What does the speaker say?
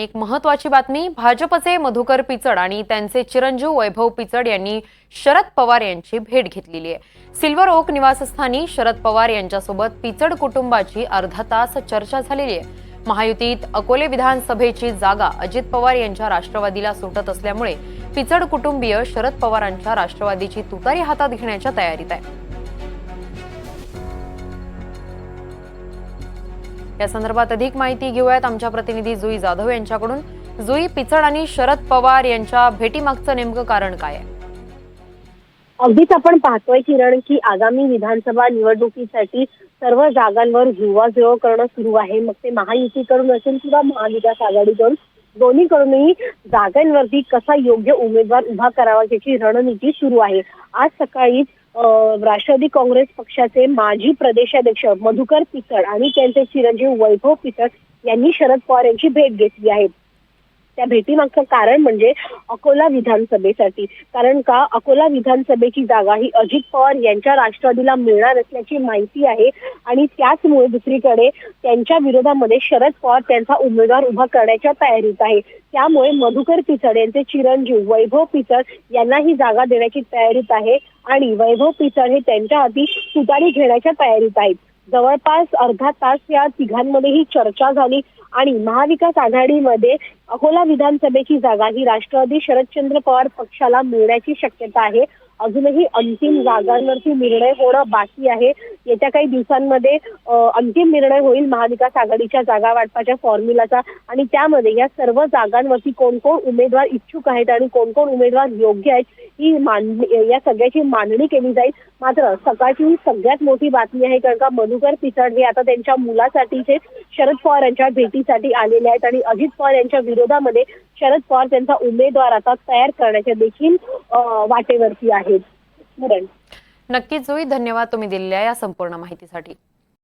एक महत्त्वाची बातमी, भाजपचे मधुकर पिचड आणि त्यांचे चिरंजीव वैभव पिचड यांनी शरद पवार यांची भेट घेतलेली आहे। सिल्वर ओक निवासस्थानी शरद पवार यांच्यासोबत पिचड कुटुंबाची अर्धा तास चर्चा झालेली आहे। महायुतीत अकोले विधानसभेची जागा अजित पवार यांच्या राष्ट्रवादीला सुटत असल्यामुळे पिचड कुटुंबीय शरद पवारांच्या राष्ट्रवादीची तुतारी हातात घेण्याच्या तयारीत आहे। या संदर्भात अधिक माहिती घेऊयात आमच्या प्रतिनिधी जुई जाधव यांच्याकडून। जुई, पिचड आणि शरद पवार यांच्या भेटीमागचं नेमकं कारण काय आहे? अगदीच आपण पाहतोय किरण की आगामी विधानसभा निवडणुकीसाठी सर्व जागांवर जुळवाजुळव करणं सुरू आहे। मग ते महायुतीकडून असेल किंवा महाविकास आघाडीकडून, दोन्हीकडूनही जागांवरती कसा योग्य उमेदवार उभा करावा याची रणनीती सुरू आहे। आज सकाळी राष्ट्रवादी काँग्रेस पक्षाचे माजी प्रदेशाध्यक्ष मधुकर पिचड आणि त्यांचे चिरंजीव वैभव पिचड यांनी शरद पवार यांची भेट घेतली आहे। त्या भेटीमागचं कारण म्हणजे अकोला विधानसभेसाठी, कारण का अकोला विधानसभेची जागा ही अजित पवार यांच्या राष्ट्रवादीला मिळणार असल्याची माहिती आहे आणि त्याचमुळे दुसरीकडे त्यांच्या विरोधामध्ये शरद पवार त्यांचा उमेदवार उभा करण्याच्या तयारीत आहे। त्यामुळे मधुकर पिचड यांचे चिरंजीव वैभव पिचड यांना ही जागा देण्याची तयारीत आहे आणि वैभव पिचड हे त्यांच्या हाती तुतारी घेण्याच्या तयारीत आहेत। जवळपास अर्धा तास या तिघांमध्ये ही चर्चा झाली आणि महाविकास आघाडीमध्ये अकोला विधानसभेची जागा ही राष्ट्रवादी शरदचंद्र पवार पक्षाला मिळण्याची शक्यता आहे। अजूनही अंतिम जागांवरती निर्णय होणं बाकी आहे। येत्या काही दिवसांमध्ये अंतिम निर्णय होईल महाविकास आघाडीच्या जागा वाटपाच्या फॉर्म्युलाचा आणि त्यामध्ये या सर्व जागांवरती कोण कोण उमेदवार इच्छुक आहेत आणि कोण कोण उमेदवार योग्य आहेत ही या सगळ्याची मांडणी केली जाईल। मात्र सकाळची सगळ्यात मोठी बातमी आहे कारण का मधुकर पिचड हे आता त्यांच्या मुलासाठीचे शरद पवार यांच्या भेटीसाठी आलेले आहेत आणि अजित पवार यांच्या विरोधामध्ये शरद पवार त्यांचा उमेदवार आता तयार करण्याच्या देखील वाटेवरती आहेत। नक्कीच जुई, धन्यवाद तुम्ही दिलेल्या या संपूर्ण माहितीसाठी।